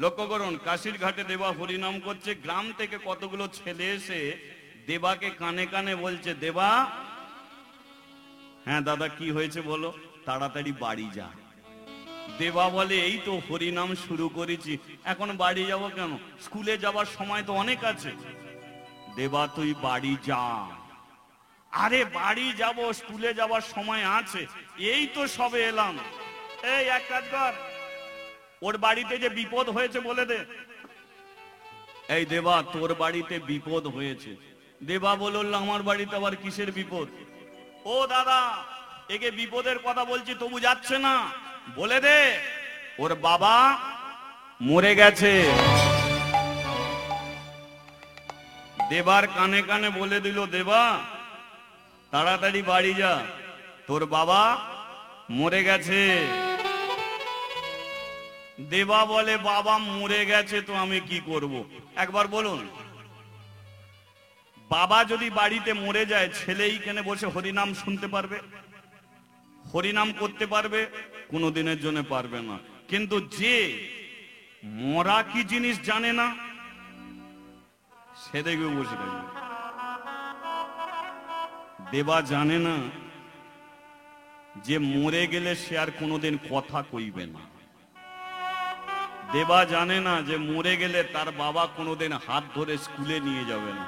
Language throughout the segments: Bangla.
লক্ষ্য করুন, কাশির ঘাটে দেবা হরিনাম করছে, গ্রাম থেকে কতগুলো ছেলে এসে দেবাকে কানে কানে বলছে, দেবা, হ্যাঁ দাদা কি হয়েছে বলো, তাড়াতাড়ি বাড়ি যা। দেবা বলে, এই তো হরিনাম শুরু করেছি, এখন বাড়ি যাব কেন, স্কুলে যাবার সময় তো অনেক আছে। দেবা, তুই বাড়ি যা। আরে বাড়ি যাব, স্কুলে যাবার সময় আছে, এই তো সবে এলাম। এই এক কাজ কর, ওর বাড়িতে যে বিপদ হয়েছে বলে দে। এই দেবা, তোর বাড়িতে বিপদ হয়েছে। দেবা বলল, আমার বাড়িতে আবার কিসের বিপদ? ও দাদা, একে বিপদের কথা বলছি তবু যাচ্ছে না, বলে দে ওর বাবা মরে গেছে। দেবার কানে কানে বলে দিল, দেবা তাড়াতাড়ি বাড়ি যা, তোর বাবা মরে গেছে। দেবা বলে, বাবা মরে গেছে তো আমি কি করব? একবার বলুন, বাবা যদি বাড়িতে মরে যায়, ছেলে এইখানে বসে হরিনাম শুনতে পারবে, হরিনাম করতে পারবে? কোনোদিনের জন্য পারবে না। কিন্তু যে মরা কি জিনিস জানে না, সে দেখবে বসে থাকবে। দেবা জানে না যে মরে গেলে সে আর কোনোদিন কথা কইবে না। দেবা জানে না যে মরে গেলে তার বাবা কোনোদিন হাত ধরে স্কুলে নিয়ে যাবে না।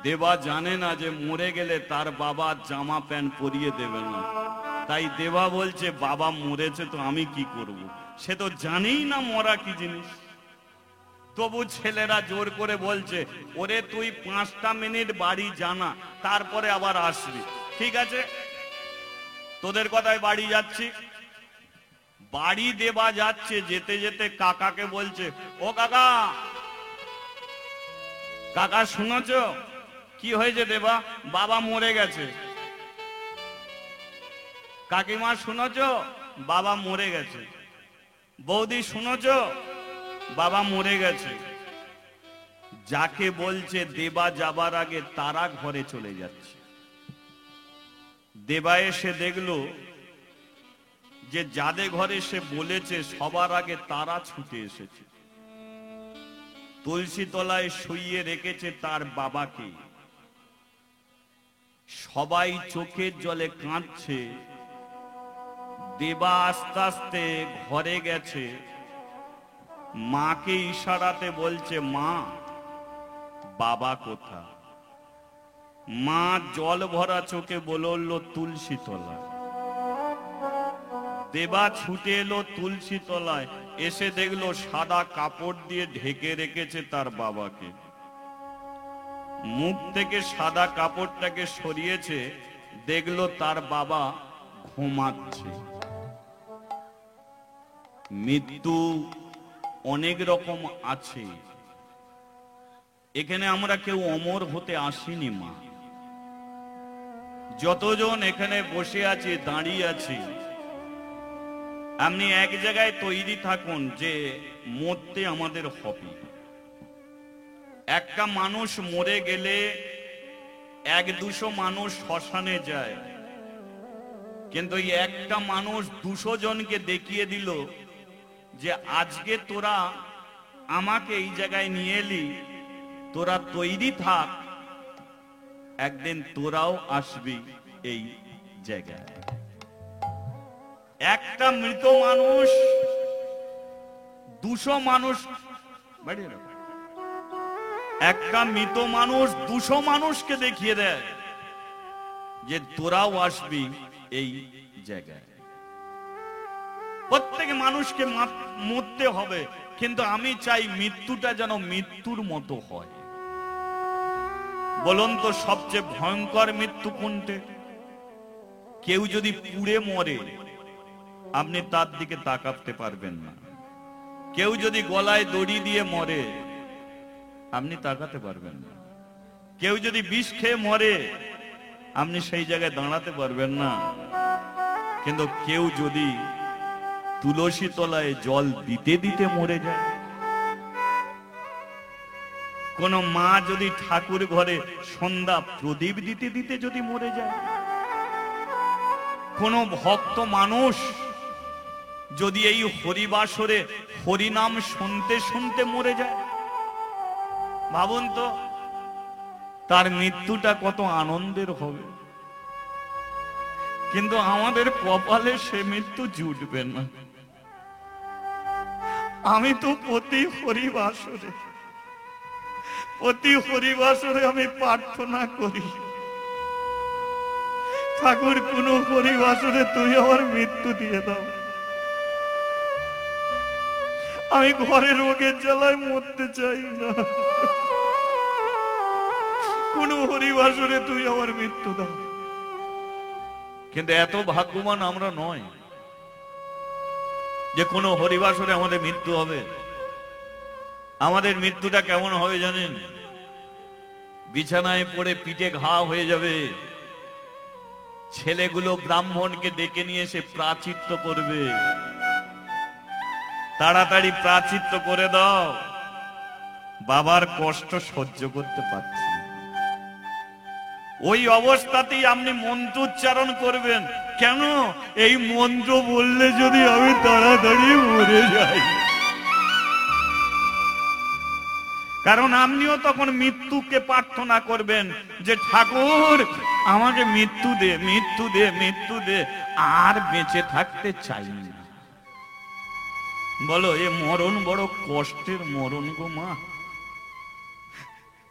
দেবা জানে না যে মরে গেলে তার বাবা জামা প্যান্ট পরিয়ে দেবে না। তাই দেবা বলছে, বাবা মরেছে তো আমি কি করব? সে তো জানেই না মরা কি জিনিস। তবু ছেলেরা জোর করে বলছে, ওরে তুই 5টা মিনিট বাড়ি জানা, তারপরে আবার আসবি। ঠিক আছে, তোদের কথায় বাড়ি যাচ্ছি। বাড়ি দেবা যাচ্ছে, যেতে যেতে কাকাকে বলছে, ও কাকা, কাকা শুনেছ কি হয়েছে? দেবা, বাবা মরে গেছে। কাকিমা শুনেছ? বাবা মরে গেছে। বৌদি শুনেছ? বাবা মরে গেছে। যাকে বলছে দেবা যাবার আগে তারা ঘরে চলে যাচ্ছে। দেবা এসে দেখলো যে যাদের ঘরে সে বলেছে সবার আগে তারা ছুটে এসেছে। তুলসী তলায় শুইয়ে রেখেছে তার বাবাকে। সবাই চোখের জলে কাঁদছে। দেবা আস্তে আস্তে ঘরে গেছে, মাকে ইশারাতে বলছে, মা বাবা কোথা? মা জল ভরা চোখে বলল, তুলসী তলা। দেবা ছুটে এলো তুলসী তলায়, এসে দেখলো সাদা কাপড় দিয়ে ঢেকে রেখেছে তার বাবাকে। মুখ থেকে সাদা কাপড়টাকে সরিয়েছে, দেখলো তার বাবা ঘুমাচ্ছে। মৃত্যু অনেক রকম আছে, এখানে আমরা কেউ অমর হতে আসিনি। মা, যতজন এখানে বসে আছি, দাঁড়িয়ে আছি, আপনি এক জায়গায় তৈরি থাকুন যে মরতে আমাদের হবে। একটা মানুষ মরে গেলে 100-200 মানুষ শ্মশানে যায়, কিন্তু এই একটা মানুষ 200 জনকে দেখিয়ে দিল যে আজকে তোরা আমাকে এই জায়গায় নিয়ে এলি, তোরা তৈরি থাক, একদিন তোরাও আসবি এই জায়গায়। একটা মৃত মানুষ 200 মানুষ, একটা মৃত মানুষ 200 মানুষকে দেখিয়ে দেয় যে তোরাও আসবি এই জায়গায়। প্রত্যেক মানুষকে মরতে হবে, কিন্তু আমি চাই মৃত্যুটা যেন মৃত্যুর মতো হয়। বলুন তো সবচেয়ে ভয়ঙ্কর মৃত্যু কোনটা? কেউ যদি পুড়ে মরে, আপনি তার দিকে তাকাতে পারবেন না। কেউ যদি গলায় দড়ি দিয়ে মরে, আপনি তাকাতে পারবেন না। কেউ যদি বিষ খেয়ে মরে, আপনি সেই জায়গায় দাঁড়াতে পারবেন না। কিন্তু কেউ যদি তুলসী তলায় জল দিতে দিতে মরে যায়, কোন মা যদি ঠাকুর ঘরে সন্ধ্যা প্রদীপ দিতে দিতে যদি মরে যায়, কোন ভক্ত মানুষ যদি এই হরিবাসরে হরিনাম শুনতে শুনতে মরে যায়, ভাবুন তো তার মৃত্যুটা কত আনন্দের হবে। কিন্তু আমাদের কপালে সে মৃত্যু জুটবে না। আমি তো প্রতি হরিবাসরে আমি প্রার্থনা করি, ঠাকুর কোন হরিবাসরে তুই আমার মৃত্যু দিয়ে দাও। আমি ঘরের রোগের জ্বালায় মরতে চাই না, কোন হরিবাসরে তুই আমার মৃত্যু দাও। কিন্তু এত ভাগ্যবান আমরা নয় যে কোনো হরিবাসরে আমাদের মৃত্যু হবে। আমাদের মৃত্যুটা কেমন হবে জানেন? বিছানায় পড়ে পিঠে ঘা হয়ে যাবে, ছেলেগুলো ব্রাহ্মণকে ডেকে নিয়ে এসে প্রাচিত্য করবে, তাড়াতাড়ি প্রাচিত্য করে দাও, বাবার কষ্ট সহ্য করতে পারছি। ওই অবস্থাতেই আপনি মন্ত্র উচ্চারণ করবেন। কেন? এই মন্ত্র বললে যদি আমি তাড়াতাড়ি মরে যাই। কারণ আপনিও তখন মৃত্যুকে প্রার্থনা করবেন যে ঠাকুর আমাকে মৃত্যু দে, মৃত্যু দে, মৃত্যু দে, আর বেঁচে থাকতে চাই না। বলো এ মরণ বড় কষ্টের মরণ গো মা।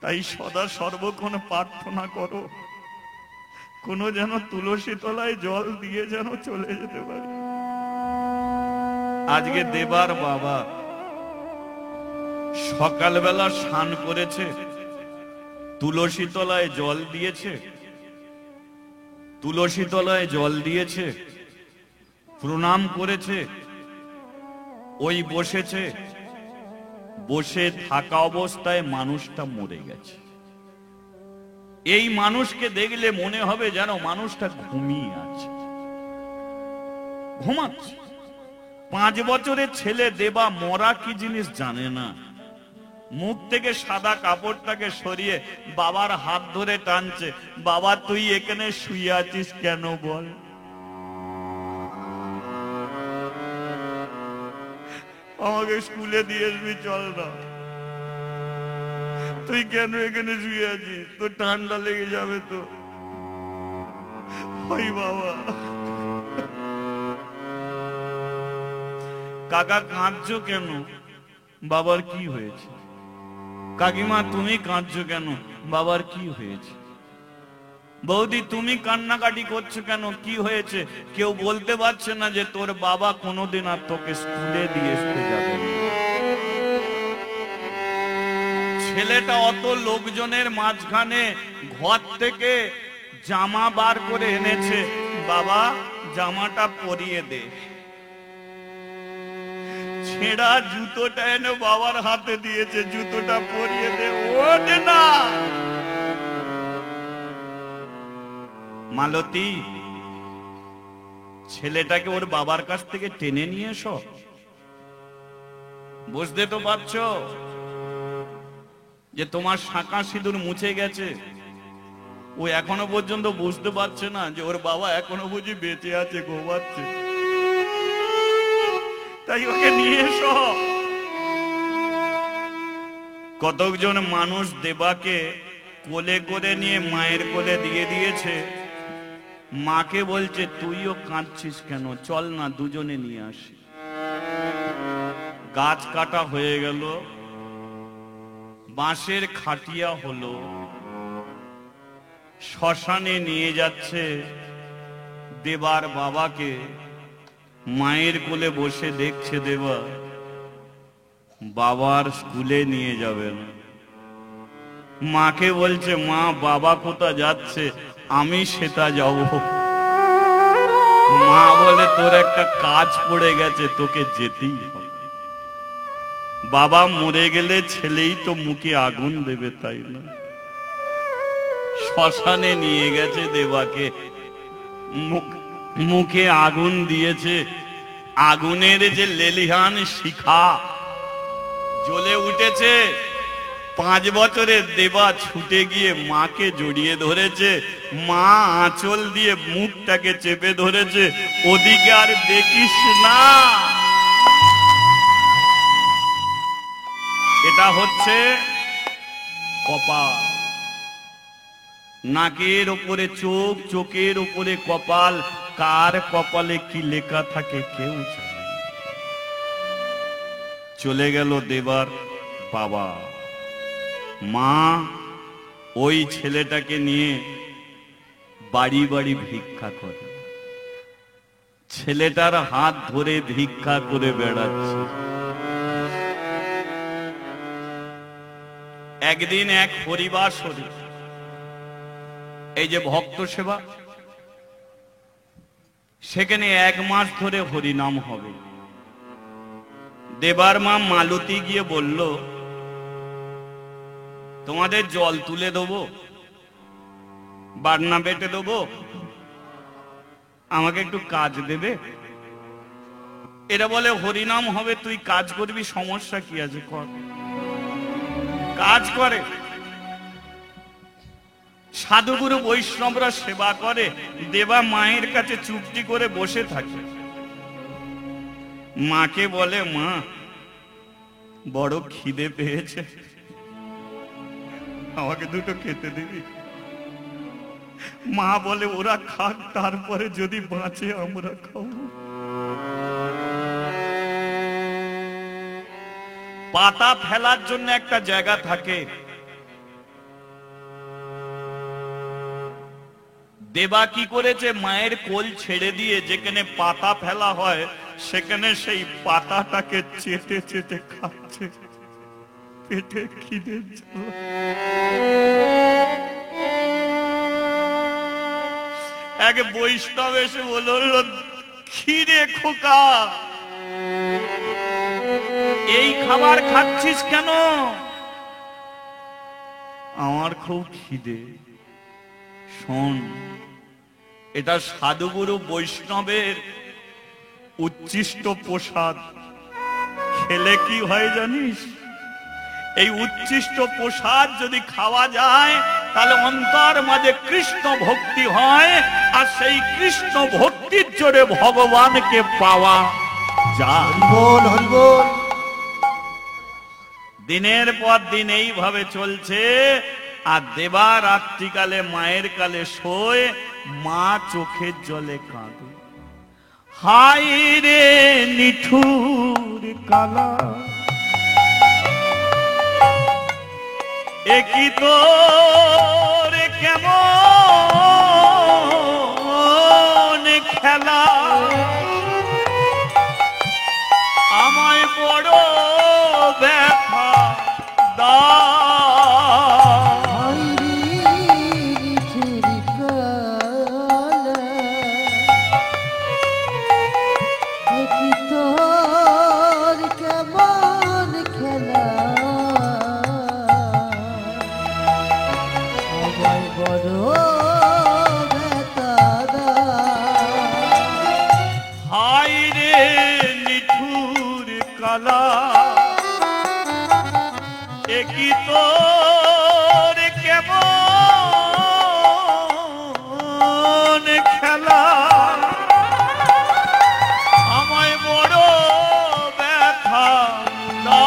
তাই সদা সর্বক্ষণ প্রার্থনা করো কোন যেন তুলসী তলায় জল দিয়ে যেন চলে যেতে পারে। আজকে দেবার বাবা সকালবেলা স্নান করেছে, তুলসী তলায় জল দিয়েছে, তুলসী তলায় জল দিয়েছে, প্রণাম করেছে, ওই বসেছে, বসে থাকা অবস্থায় মানুষটা মরে গেছে। এই মানুষকে দেখলে মনে হবে যেন মানুষটা ঘুমিয়ে আছে, ঘুমাচ্ছে। 5 বছরের ছেলে দেবা মরা কি জিনিস জানে না। মুখ থেকে সাদা কাপড়টাকে সরিয়ে বাবার হাত ধরে টানছে, বাবা তুই এখানে শুয়ে আছিস কেন বল? আমাকে স্কুলে দিয়ে আসবি, চল না। তুই কেন এখানে শুয়ে আছিস? তোর ঠান্ডা লেগে যাবে তো। ওই বাবা। কাকা কাঁদছো কেন? বাবার কি হয়েছে? কাকিমা তুমি কাঁদছো কেন? বাবার কি হয়েছে? বৌদি তুমি কান্নাকাটি করছো কেন? কি হয়েছে? কেউ বলতে পারছে না যে তোর বাবা কোনোদিন আর তোকে স্কুলে দিয়ে আসতে যাবে না। ছেলেটা অত লোকজনের মাঝখানে ঘর থেকে জামা বার করে এনেছে, বাবা জামাটা পরিয়ে দে। ছেঁড়া জুতোটা এনে বাবার হাতে দিয়েছে, জুতোটা পরিয়ে দে। ওঠে না। মালতী ছেলেটাকে ওর বাবার কাছ থেকে টেনে নিয়ে এসো। বুঝতে তো পারছো যে তোমার শাঁকা সিঁদুর মুছে গেছে। ও এখনো পর্যন্ত বুঝতে পারছে না যে ওর বাবা এখনো বুঝি বেঁচে আছে, ঘুমাচ্ছে। তাই ওকে নিয়ে এসো। কতজন মানুষ দেবাকে কোলে করে নিয়ে মায়ের কোলে দিয়ে দিয়েছে। মাকে বলছে তুইও কাঁদছিস কেন? চল না দুজনে নিয়ে আসি। গাছ কাটা হয়ে গেল, বাঁশের খাটিয়া হলো, শ্মশানে নিয়ে যাচ্ছে দেবার বাবাকে। মায়ের কোলে বসে দেখছে দেবা, বাবার স্কুলে নিয়ে যাবে না। মাকে বলছে মা বাবা কোথা যাচ্ছে? আমি সেটা যাব। মা বলে তোর একটা কাজ পড়ে গেছে, তোকে যেতেই হবে। বাবা মরে গেলে ছেলেই তো মুখে আগুন দেবে, তাই না? শ্মশানে নিয়ে গেছে দেবাকে, মুখে আগুন দিয়েছে। আগুনের যে লেলিহান শিখা জ্বলে উঠেছে, 5 বছরের দেবা ছুটে গিয়ে মাকে জড়িয়ে ধরেছে, মা আঁচল দিয়ে মুখটাকে চেপে ধরেছে, ওদিকে আর দেখিস না। এটা হচ্ছে কপাল। নাকের উপরে চোখ, চোখের উপরে কপাল, কার কপালে কি লেখা থাকে কেউ জানে না। চলে গেল দেবার বাবা। মা ওই ছেলেটাকে নিয়ে বাড়ি বাড়ি ভিক্ষা করে, ছেলেটার হাত ধরে ভিক্ষা করে বেড়াচ্ছে। একদিন এক হরিবাসরে, এই যে ভক্ত সেবা, সেখানে 1 মাস ধরে হরিনাম হবে। দেবার মা মালতী গিয়ে বলল, তোমাদের জল তুলে দেবো, বাটনা বেটে দেবো, আমাকে একটু কাজ দেবে? এরা বলে হরিনাম হবে, তুই কাজ করবি, সমস্যা কি আছে, কর। কাজ করে। সাধুগুরু বৈষ্ণবরা সেবা করে, দেবা মায়ের কাছে চুপটি করে বসে থাকে। মাকে বলে, মা বড় খিদে পেয়েছে, আমাকে দুটো খেতে দিবি? মা বলে, ওরা খাক, তারপরে যদি বাঁচে আমরা খাবো। পাতা ফেলার জন্য একটা জায়গা থাকে, দেবা কি করেছে, মায়ের কোল ছেড়ে দিয়ে যেখানে পাতা ফেলা হয় সেখানে সেই পাতাটাকে চেটে চেটে খাচ্ছে, পেটে খিদে জ্বালা। এক বৈষ্ণব এসে বলল, খিদে খোকা, এই খাবার খাচ্ছিস কেন? আমার খুব খিদে। শোন, এটা সাধুগুরু বৈষ্ণবের উচ্ছিষ্ট প্রসাদ, খেলে কি হয় জানিস? এই উচ্ছিষ্ট প্রসাদ যদি খাওয়া যায় তাহলে অন্তর মাঝে কৃষ্ণ ভক্তি হয়, আর সেই কৃষ্ণ ভক্তির জোরে ভগবানকে পাওয়া যায়। বল হরি বল। দিনের পর দিন এইভাবে চলছে, আর দেবা রাত্রিকালে মায়ের কালে শোয়, মা চোখের জলে কাঁদে, হায় রে নিঠুর কালা, একই তোর কেমন খেলা, আমায় বড় ব্যথা দা। একই তোর কেমন খেলা, আমায় বড় ব্যথা দা।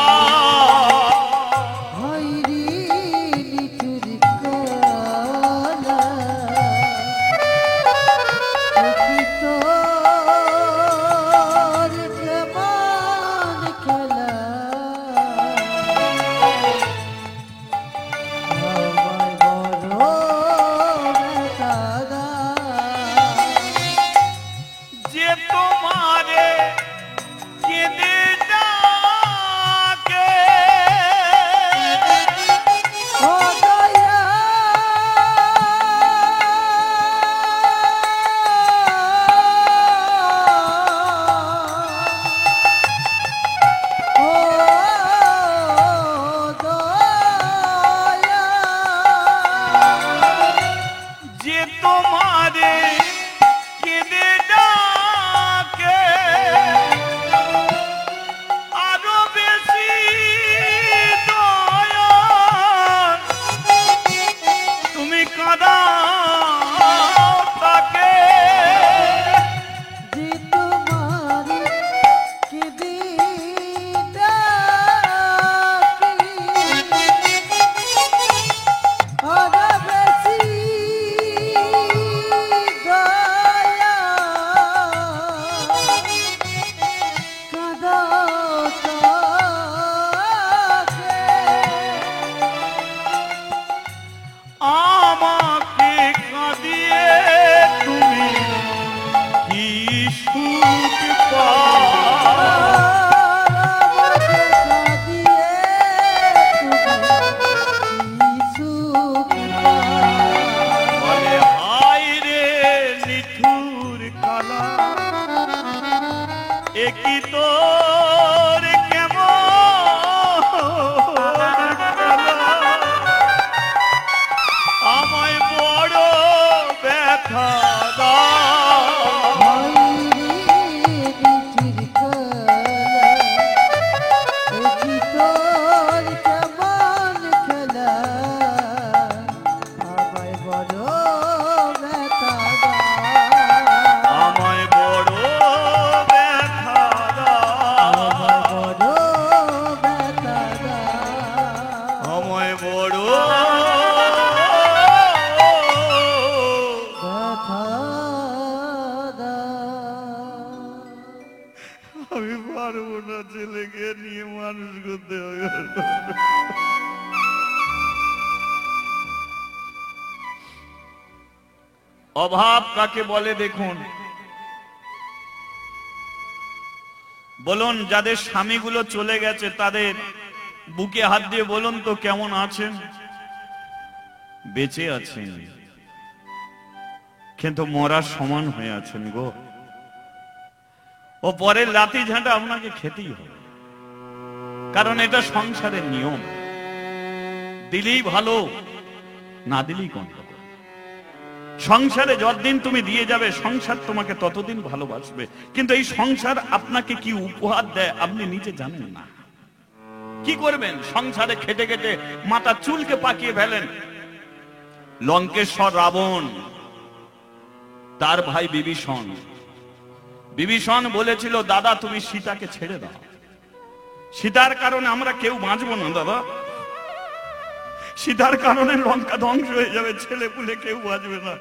মানুষ করতে হবে। অভাব কাকে বলে দেখুন, বলুন যাদের স্বামীগুলো চলে গেছে তাদের বুকে হাত দিয়ে বলুন তো কেমন আছেন? বেঁচে আছেন কিন্তু মরার সমান হয়ে আছেন গো। ও পরের লাথি ঝাঁটা আপনাকে খেতেই হবে, কারণ এটা সংসারের নিয়ম। দিলেই ভালো, না দিলেই গন্ডগোল। সংসারে যতদিন তুমি দিয়ে যাবে সংসার তোমাকে ততদিন ভালোবাসবে, কিন্তু এই সংসার আপনাকে কি উপহার দেয় আপনি নিজে জানেন না। কি করবেন? সংসারে খেটে খেটে মাথা চুলকে পাকিয়ে ফেলেন। লঙ্কেশ্বর রাবণ, তার ভাই বিভীষণ, বিভীষণ বলেছিল দাদা তুমি সীতাকে ছেড়ে দাও, সীতার কারণে আমরা কেউ বাঁচবো না দাদা, সীতার কারণে লঙ্কা ধ্বংস হয়ে যাবে, ছেলে পুলে কেউ বাঁচবে না।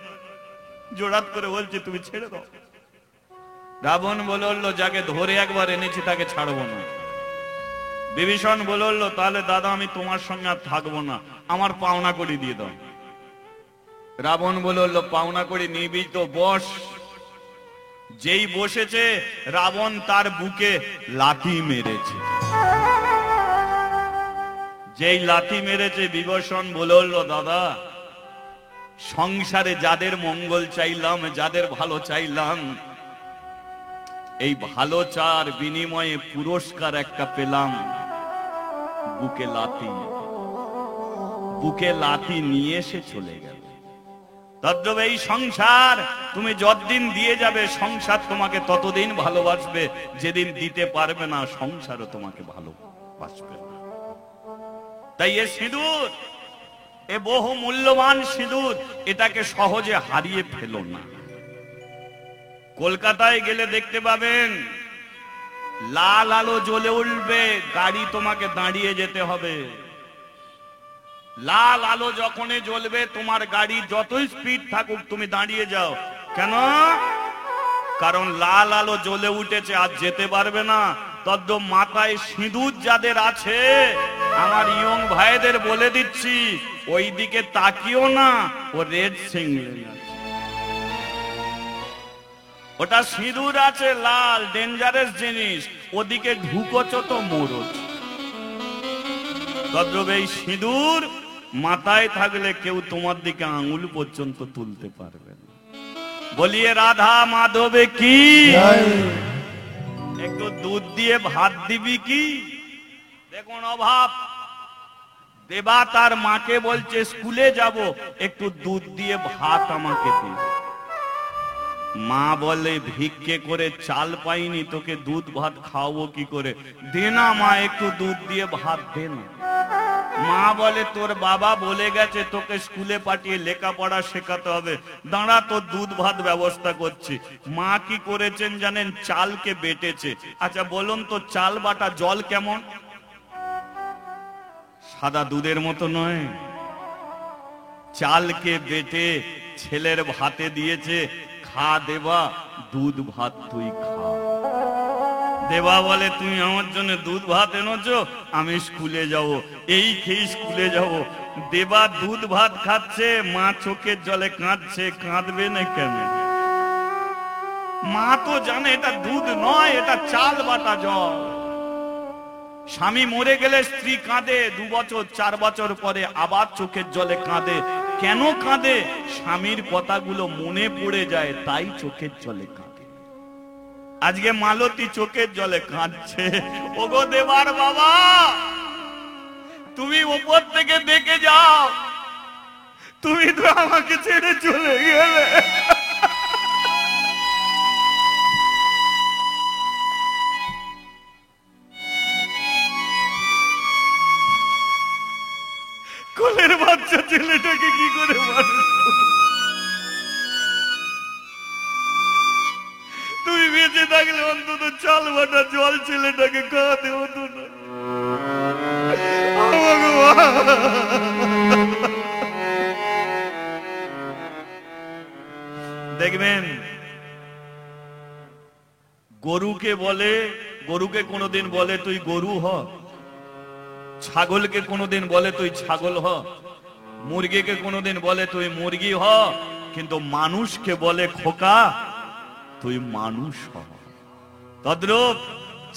জোড়াত করে বলছে তুমি ছেড়ে দাও। রাবণ বলল যাকে ধরে একবার এনেছি তাকে ছাড়বো না। বিভীষণ বলল তাহলে দাদা আমি তোমার সঙ্গে আর থাকবো না, আমার পাওনা করি দিয়ে দাও। রাবণ বলল পাওনা করি নিবি তো বস। যেই বসেছে রাবণ তার বুকে লাথি মেরেছে। যেই লাথি মেরেছে বিভীষণ বলল দাদা সংসারে যাদের মঙ্গল চাইলাম, যাদের ভালো চাইলাম, এই ভালো চার বিনিময়ে পুরস্কার একটা পেলাম, বুকে লাথি। বুকে লাথি নিয়ে এসে চলে গেল। তদ্রূপ এই সংসার তুমি যতদিন দিয়ে যাবে সংসার তোমাকে ততদিন ভালোবাসবে, যেদিন দিতে পারবে না সংসারও তোমাকে ভালোবাসবে না। তাই এ সিঁদুর, এ বহু মূল্যবান সিঁদুর, এটাকে সহজে হারিয়ে ফেলো না। কলকাতায় গেলে দেখতে পাবেন লাল আলো জ্বলে উঠবে, গাড়ি তোমাকে দাঁড়িয়ে যেতে হবে। লাল আলো যখনই জ্বলবে তোমার গাড়ি যতই স্পিড থাকুক তুমি দাঁড়িয়ে যাও। কেন? কারণ লাল আলো জ্বলে উঠেছে, আর যেতে পারবে না। তদ্রূপ মাথায় সিঁদুর যাদের আছে, আমার ইয়ং ভাইদের বলে দিচ্ছি ওই দিকে তাকিও না, ও রেড সিগন্যাল আছে, ওটা সিঁদুর আছে লাল, ডেঞ্জারাস জিনিস, ওদিকে ঢুকোছো তো মরোছ। তদ্রূপ এই সিঁদুর মাথায় থাকলে কেউ তোমার দিকে আঙুল পর্যন্ত তুলতে পারবে না। বলিয়ে রাধা মাধবে কি, একটু দুধ দিয়ে ভাত দিবি কি? দেখুন অভাব, দেবা তার মাকে বলছে স্কুলে যাব, একটু দুধ দিয়ে ভাত আমাকে দিবে। মা বলে ভিক্ষে করে চাল পাইনি, তোকে দুধ ভাত খাওয়াবো কি করে, দে না মা একটু দুধ দিয়ে ভাত দে না। মা বলে তোর বাবা বলে গেছে তোকে স্কুলে পাঠিয়ে লেখাপড়া শেখাতে হবে, দাঁড়া তোর দুধ ভাত ব্যবস্থা করছি। মা কি করেছেন জানেন? চালকে বেটেছে। আচ্ছা বলুন তো চাল বাটা জল কেমন? সাদা দুধের মতো নয়। চালকে বেটে ছেলের ভাতে দিয়েছে, খা দেবা দুধ ভাত তুই খা। দেবা বলে তুমি আমার জন্য দুধ ভাত এনেছো, আমি স্কুলে যাব, এই খেয়ে স্কুলে যাব। দেবা দুধ ভাত খাচ্ছে, মা চোখের জলে কাঁদছে, কাঁদবে না কেন? মা তো জানে এটা দুধ নয়, এটা চাল বাটা জল। স্বামী মরে গেলে স্ত্রী কাঁদে, 2 বছর 4 বছর পরে আবার চোখের জলে কাঁদে। কেন কাঁদে? স্বামীর কথাগুলো মনে পড়ে যায়, তাই চোখের জলে কাঁদে। আজকে মালতী চোখের জলে কাঁদছে। ওগো দেবার বাবা, তুমি উপর থেকে দেখে যাও, তুমি তো আমাকে ছেড়ে চলে গেলে। কোলের বাচ্চা ছেলেটাকে কি করে মানুষ, তুমি বেঁচে থাকলে অন্তত চাল বাটা জল ছেলেটাকে খাওয়াতে হতো না। দেখবেন গরুকে বলে, গরুকে কোনোদিন বলে তুই গরু হ, ছাগলকে কোনোদিন বলে তুই ছাগল হ, মুরগিকে কোনোদিন বলে তুই মুরগি হ, কিন্তু মানুষকে বলে খোকা তুই মানুষ হ। তদ্রূপ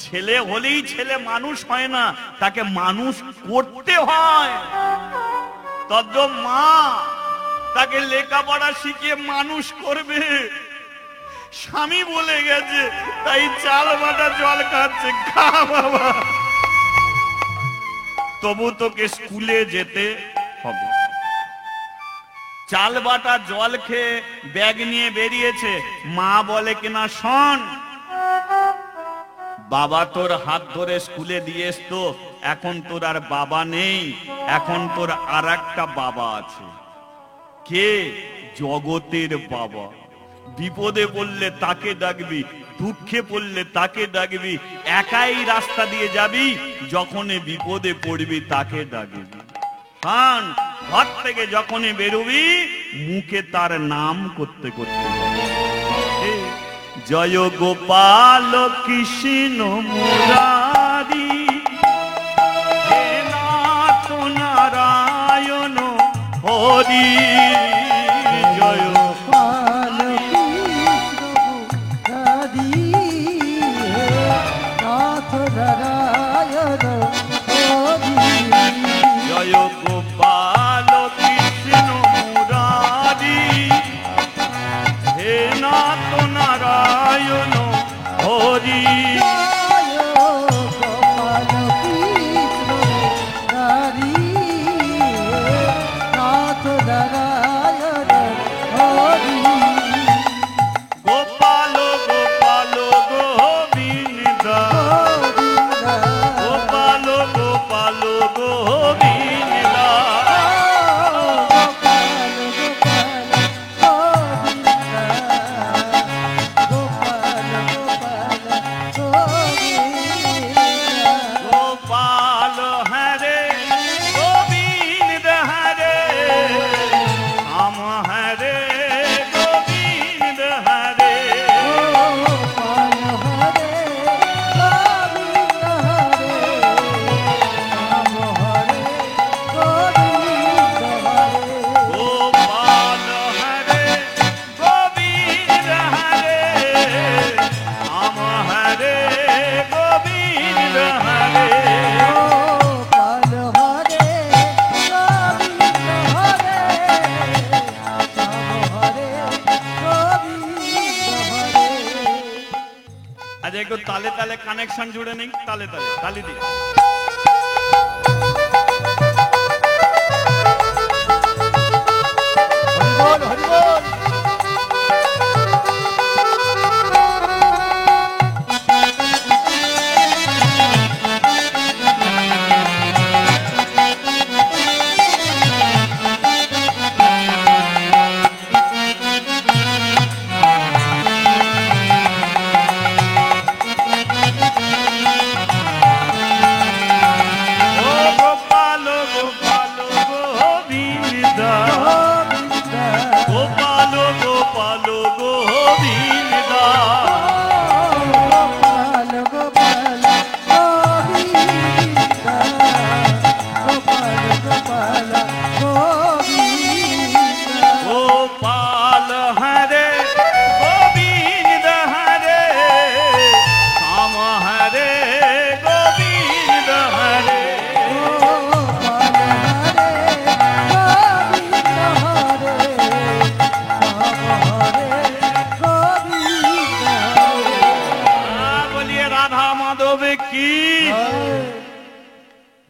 ছেলে হলেই ছেলে মানুষ হয় না, তাকে মানুষ করতে হয়। তদ্রূপ মা তাকে লেখাপড়া শিখিয়ে মানুষ করবে। স্বামী বলে গেছে তাই চাল বাটা জল খাচ্ছে, খা বাবা, তবু তোকে স্কুলে যেতে হবে। চাল বাটা জল খেয়ে ব্যাগ নিয়ে বেরিয়েছে, মা বলে কিনা শোন বাবা তোর হাত ধরে স্কুলে দিয়ে আসতো, এখন তোর আর বাবা নেই, এখন তোর আর একটা বাবা আছে। কে? জগতের বাবা। বিপদে পড়লে তাকে ডাকবি, দুঃখে পড়লে তাকে ডাকবি, একাই রাস্তা দিয়ে যাবি, যখনই বিপদে পড়বি তাকে ডাকবি। হ্যাঁ, ঘর থেকে যখনই বেরোবি মুখে তার নাম করতে করতে জয় গোপাল কৃষ্ণ মুরারি, হে নাথ নারায়ণ হরি, জয় গোপাল কৃষ্ণ মুরারি, নাথ নারায়ণ হরি, জয় গোপাল কৃষ্ণ মুরারি, হে নাথ নারায়ণ হরি, গোপাল কৃষ্ণ মুরারি, নাথ নারায়ণ হরি, গোপাল গোপাল গোবিন্দ, গোপাল গোপাল গোবিন্দ, গোপাল হরে গোবিন্দ হরে, রাম হরে গোবিন্দ হরে, গোপাল হরে গোবিন্দ হরে, রাম হরে গোবিন্দ হরে, গোপাল হরে গোবিন্দ হরে, রাম হরে গোবিন্দ হরে, গোপাল হরে গোবিন্দ হরে, রাম হরে গোবিন্দ হরে। আচ্ছা একটু তালে তালে কানেকশন জুড়ে নেই, তালে তালে তালি দিয়ে। হরিবল হরিবল।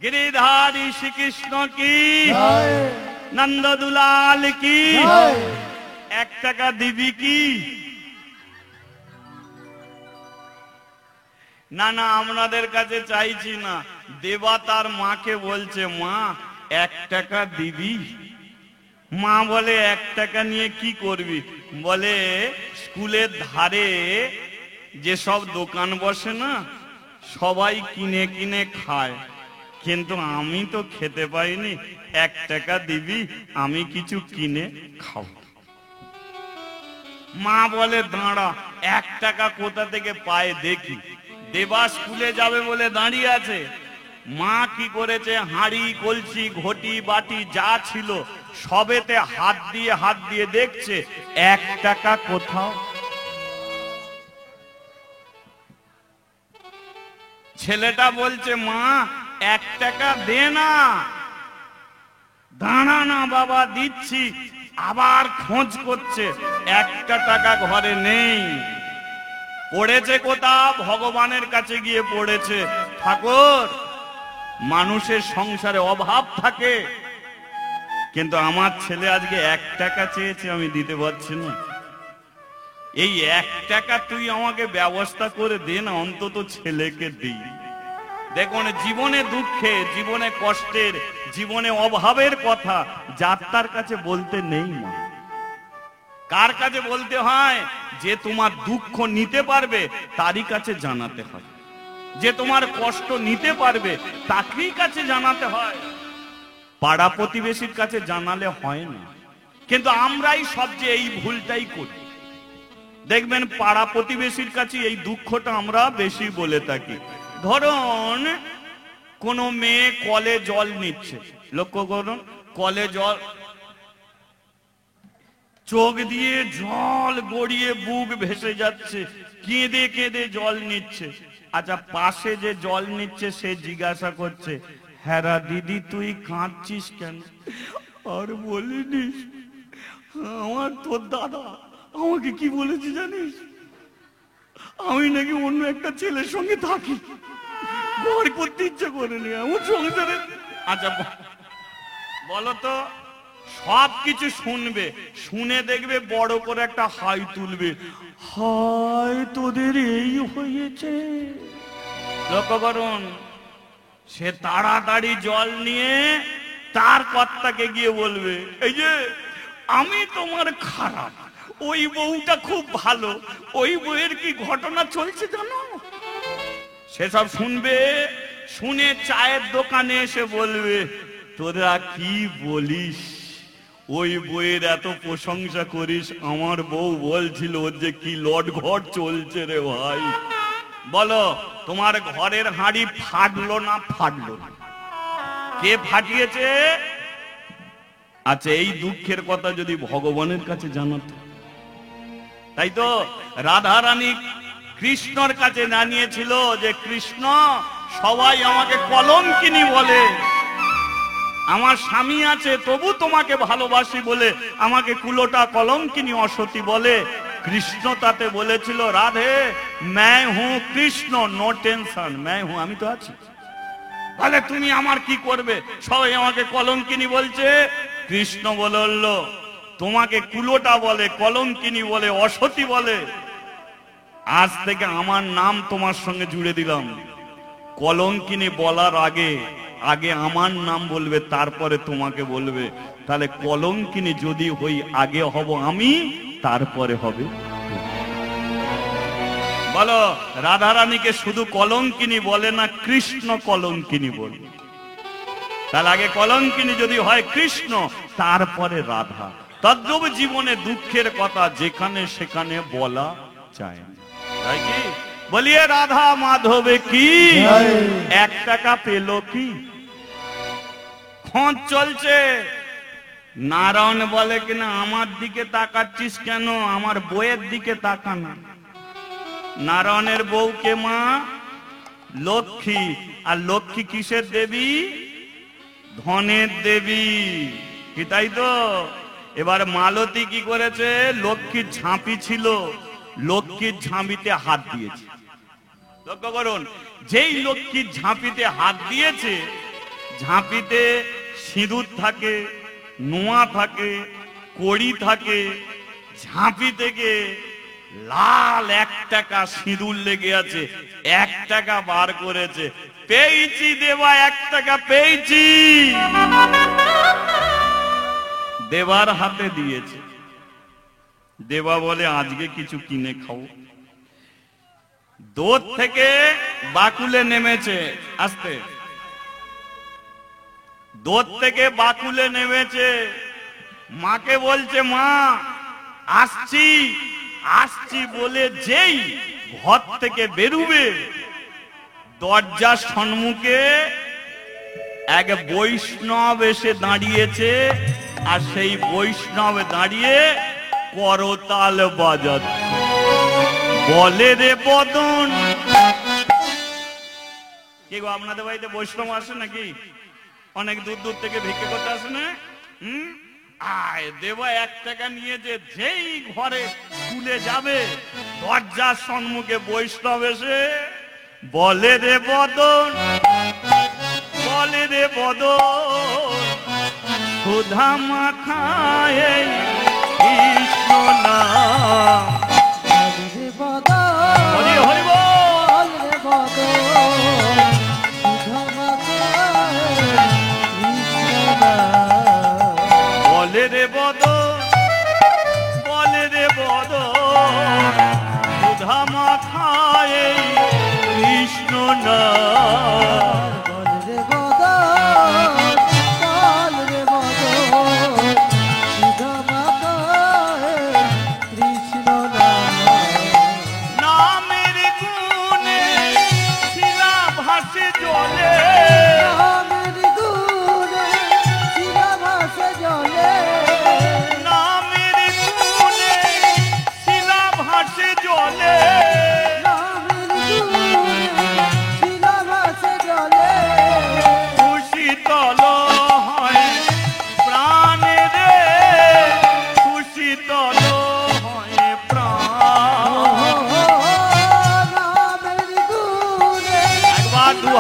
गिरिधारी श्री कृष्ण की, नंद दुलाल की, एक टाका दिबी की। না না আমাদের কাছে চাইছি না। দেবা তার মাকে বলছে মা 1 টাকা দিবি। মা বলে 1 টাকা নিয়ে কি করবি? বলে স্কুলের ধারে যে সব দোকান বসে না সবাই কিনে কিনে খায়, কিন্তু আমি তো খেতে পাইনি, 1 টাকা দিবি আমি কিছু কিনে খাও। মা বলে দাঁড়া 1 টাকা কোথা থেকে পায় দেখি। দেবা স্কুলে যাবে বলে দাঁড়িয়ে আছে। মা কি করেছে, হাঁড়ি কলসি ঘটি বাটি যা ছিল সবেতে হাত দিয়ে দেখছে 1 টাকা কোথাও। ছেলেটা বলছে, মা 1 টাকা দে না। দাঁড়া না বাবা, দিচ্ছি। আবার খোঁজ করছে, 1টা টাকা ঘরে নেই। পড়েছে কোথাও? ভগবানের কাছে গিয়ে পড়েছে, ঠাকুর মানুষের সংসারে অভাব থাকে, কিন্তু আমার ছেলে আজকে 1 টাকা চেয়েছে, আমি দিতে পারছি না। এই 1 টাকা তুই আমাকে ব্যবস্থা করে দে না, অন্তত ছেলেকে দিই। দেখুন, জীবনে দুঃখে, জীবনে কষ্টের, জীবনে অভাবের কথা যার তার কাছে বলতে নেই। মা কার কাছে বলতে হয়? যে তোমার দুঃখ নিতে পারবে তারই কাছে জানাতে হয়। যে তোমার কষ্ট নিতে পারবে তাকেই কাছে জানাতে হয়। পাড়া প্রতিবেশীর কাছে জানালে হয় না। কিন্তু আমরাই সবচেয়ে এই ভুলটাই করি। দেখবেন পাড়া প্রতিবেশীর কাছে এই দুঃখটা আমরা বেশি বলে থাকি। ধরুন কোন মেয়ে কলে জল নিচ্ছে, লক্ষ্য করুন, কলে জল, চোখ দিয়ে জল গড়িয়ে বুক ভেসে যাচ্ছে, কেঁদে কেঁদে জল নিচ্ছে। আচ্ছা, পাশে যে জল নিচ্ছে সে জিজ্ঞাসা করছে, হ্যাঁ দিদি তুই কাঁদছিস কেন? আর বলিনিস, আমার তোর দাদা আমাকে কি বলেছে জানিস? আমি নাকি অন্য একটা ছেলের সঙ্গে থাকি, ঘর করতে ইচ্ছে করেনি আমার সংসারে। আচ্ছা বলো তো, সব কিছু শুনবে, শুনে দেখবে বড় করে একটা হাই তুলবে, হায় তোদের এই হয়েছে। লক্ষ্য করুন, সে তাড়াতাড়ি জল নিয়ে তার কর্তাকে গিয়ে বলবে, এই যে আমি তোমার খারাপ, ওই বউটা খুব ভালো, ওই বউয়ের কি ঘটনা চলছে জানো? সেসব শুনবে, শুনে চায়ের দোকানে এসে বলবে, তোরা কি বলিস, ওই বইয়ের এত প্রশংসা করিস, আমার বউ বলছিল ওর যে কি লট ঘর চলছে রে ভাই। বলো, তোমার ঘরের হাঁড়ি ফাটলো না ফাটলো? কে ফাটিয়েছে? আচ্ছা, এই দুঃখের কথা যদি ভগবানের কাছে জানাতো, তাই তো রাধা রানী কৃষ্ণর কাছে জানিয়েছিল যে কৃষ্ণ, সবাই আমাকে কলঙ্কিনী বলে, আমার স্বামী আছে তবু তোমাকে ভালোবাসি বলে আমাকে কুলোটা কলঙ্কিনী অসতী বলে। কৃষ্ণ তাতে বলেছিল, রাধে मैं हूं কৃষ্ণ, নো টেনশন, मैं हूं, আমি তো আছি। তাহলে তুমি আমার কি করবে? সবাই আমাকে কলঙ্কিনী বলছে। কৃষ্ণ বলল, তোমাকে কুলোটা বলে, কলঙ্কিনী বলে, অসতী বলে, আজ থেকে আমার নাম তোমার সঙ্গে জুড়ে দিলাম। কলঙ্কিনী বলার আগে আগে আমার নাম বলবে, তারপরে তোমাকে বলবে। তাহলে কলঙ্কিনী যদি হই, আগে হব আমি, তারপরে হবে। বলো, রাধারানীকে শুধু কলঙ্কিনী বলে না, কৃষ্ণ কলঙ্কিনী বলে। তাহলে আগে কলঙ্কিনী যদি হয় কৃষ্ণ, তারপরে রাধা। তদ্রূপ জীবনে দুঃখের কথা যেখানে সেখানে বলা যায় না, তাই কি? বলিয়ে রাধা মাধবে কি, 1 টাকা পেল কি? খোঁজ চলছে। নারায়ণ বলে কিনা, আমার দিকে তাকাচ্ছিস কেন, আমার বউয়ের দিকে তাকা না। নারায়ণের বউকে মা লক্ষ্মী, আর লক্ষ্মী কিসের দেবী? ধনের দেবী, কি তাই তো? এবার মালতী কি করেছে? লক্ষ্মীর ঝাঁপি ছিল, লক্ষ্মীর ঝাঁপিতে হাত দিয়েছে। লক্ষ্য করুন, যেই লক্ষ্মীর ঝাঁপিতে হাত দিয়েছে, ঝাঁপিতে সিঁদুর থাকে, নোয়া থাকে, কড়ি থাকে, ঝাঁপি থেকে লাল 1 টাকা সিঁদুর লেগে আছে, 1 টাকা বার করেছে, পেয়েছি দেবা, 1 টাকা পেয়েছি, দেবার হাতে দিয়েছে। দেবা বলে, আজকে কিছু কিনে খাও। দূর থেকে বাকুলে নেমেছে, আসতে দূর থেকে বাকুলে নেমেছে, মাকে বলছে, মা আসছি আসছি বলে যেই ঘর থেকে বেরুবে, দরজার সম্মুখে এক বৈষ্ণব এসে দাঁড়িয়েছে, আর সেই বৈষ্ণব দাঁড়িয়ে করতাল বাজাচ্ছে। বলে রে বদন, কি গো আপনাদের বাড়িতে বৈষ্ণব আসে নাকি? অনেক দূর দূর থেকে ভিক্ষে করতে আসে না? আয় দেবা 1 টাকা নিয়ে যেই ঘরে স্কুলে যাবে, দরজার সম্মুখে বৈষ্ণব এসে বলে রে বদন, বলে রে বদন, সুধা মাখায় কৃষ্ণ নাম। হরি হরি বল রে বদন, সুধা মাখায় কৃষ্ণ নাম। বলে রে বদন, বলে রে বদন, সুধা মাখায় কৃষ্ণ নাম।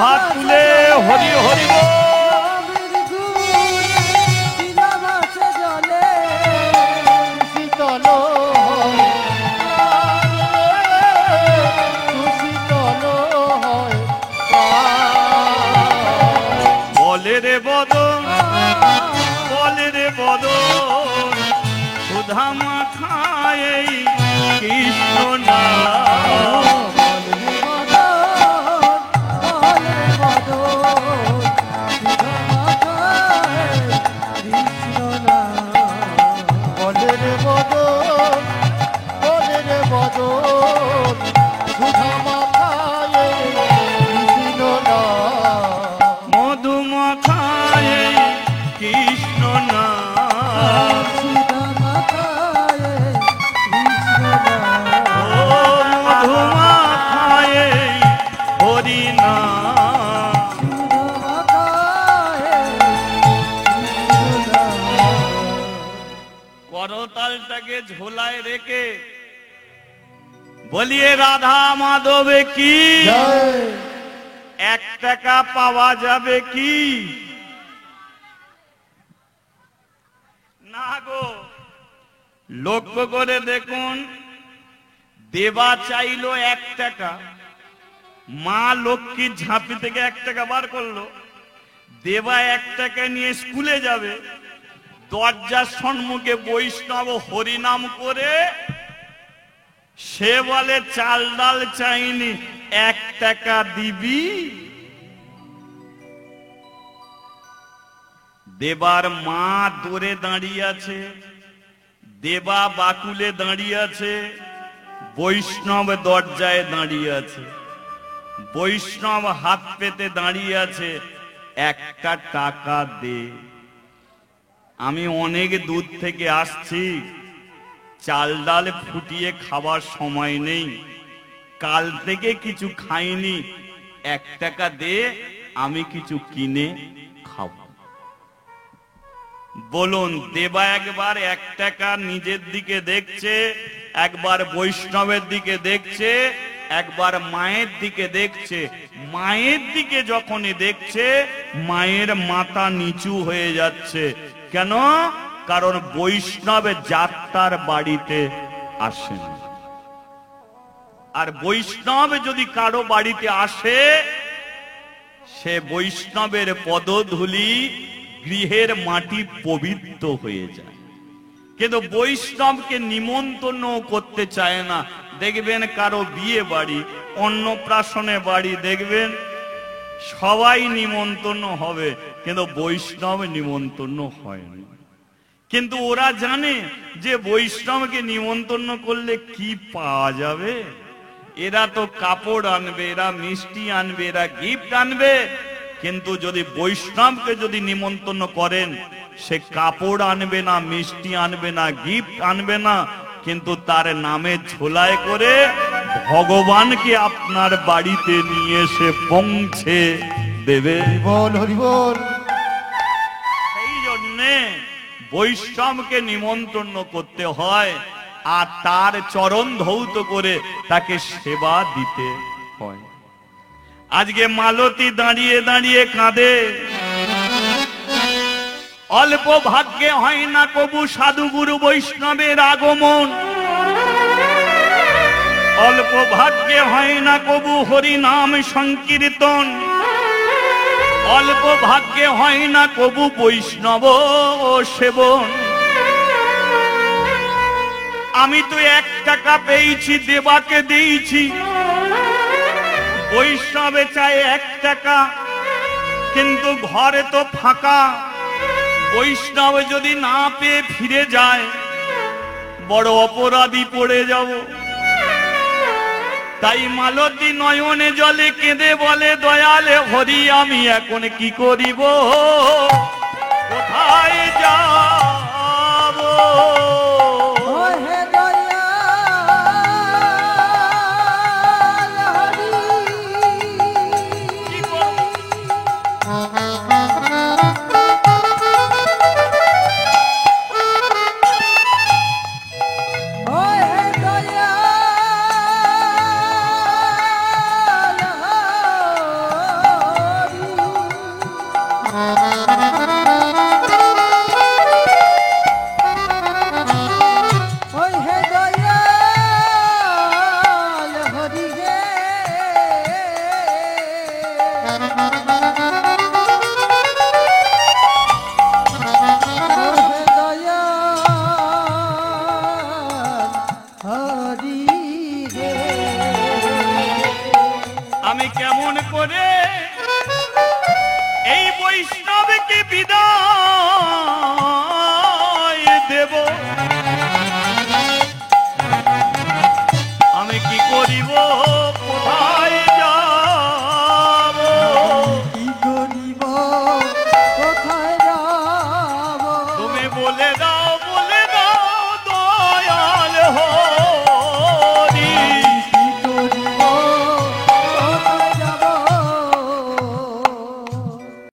হাত তুলে হরি হরি বল। বলে রে বদন, বলে রে বদন, সুধা মাখায় কৃষ্ণ নাম। করতালটাকে ঝোলায় রেখে বলিয়ে রাধা মাধবে কি 1 টাকা পাওয়া যাবে কি? না গো, লক্ষ্য করে দেখুন, দেবা চাইলো 1 টাকা, মা লক্ষ্মীর ঝাঁপি থেকে 1 টাকা বার করলো। দেবা 1 টাকা নিয়ে স্কুলে যাবে, দরজার সম্মুখে বৈষ্ণব হরিনাম করে সে বলে চাল ডাল চাইনি, 1 টাকা দিবি? দেবার মা দূরে দাঁড়িয়ে আছে, দেবা বাকুলে দাঁড়িয়ে আছে, বৈষ্ণব দরজায় দাঁড়িয়ে আছে, বৈষ্ণব হাত পেতে দাঁড়িয়ে আছে, 1 টাকা দে। আমি অনেক দূর থেকে আসছি, চাল ডাল ফুটিয়ে খাবার সময় নেই, কাল থেকে কিছু খাইনি, 1 টাকা দে, আমি কিছু কিনে খাবো। বলুন, দেবা একবার 1 টাকা নিজের দিকে দেখছে, একবার বৈষ্ণবের দিকে দেখছে, একবার মায়ের দিকে দেখছে। মায়ের দিকে যখনই দেখছে, মায়ের মাথা নিচু হয়ে যাচ্ছে। কেন? কারণ বৈষ্ণব যাত্রার বাড়িতে আসেন, আর বৈষ্ণব যদি কারো বাড়িতে আসে, সে বৈষ্ণবের পদধূলি গৃহের মাটি পবিত্র হয়ে যায়। কিন্তু বৈষ্ণবকে নিমন্ত্রণ করতে চায় না। দেখবেন কারো বিয়ে বাড়ি, অন্নপ্রাশনে বাড়ি, দেখবেন সবাই নিমন্ত্রণ হবে, কিন্তু বৈষ্ণব নিমন্ত্রণ হয়নি। কিন্তু ওরা জানে যে বৈষ্ণবকে নিমন্ত্রণ করলে কি পাওয়া যাবে। এরা তো কাপড় আনবে, এরা মিষ্টি আনবে, এরা গিফট আনবে, কিন্তু যদি বৈষ্ণবকে যদি নিমন্ত্রণ করেন, সে কাপড় আনবে না, মিষ্টি আনবে না, গিফট আনবে না, কিন্তু তার নামে ঝোলায় করে ভগবানকে আপনার বাড়িতে নিয়ে এসে পৌঁছে দেবে। বল হরি বল। সেই জন্যে বৈষ্ণবকে নিমন্ত্রণ করতে হয়, আর তার চরণ ধৌত করে তাকে সেবা দিতে হয়। আজকে মালতী দাঁড়িয়ে দাঁড়িয়ে কাঁদে, অল্প ভাগ্যে হয় না কবু সাধুগুরু বৈষ্ণবের আগমন, অল্প ভাগ্যে হয় না কবু হরি নাম সংকীর্তন, অল্প ভাগ্যে হয় না কবু বৈষ্ণব সেবন। আমি তো 1 টাকা পেয়েছি, দেবাকে দিয়েছি, বৈষ্ণবে চায় 1 টাকা, কিন্তু ঘরে তো ফাঁকা। বৈষ্ণব যদি না পেয়ে ফিরে যায়, বড় অপরাধী পড়ে যাব। তাই মালতী নয়নে জলে কেঁদে বলে, দয়ালে হরি আমি এখন কি করিব, কোথায় যাব? কি করব? আমি কেমন করে এই বৈষ্ণবকে বিদায় দেব? আমি কি করিব, কোথায় যাব? কি করিব, কোথায় যাব? তুমি বলে দাও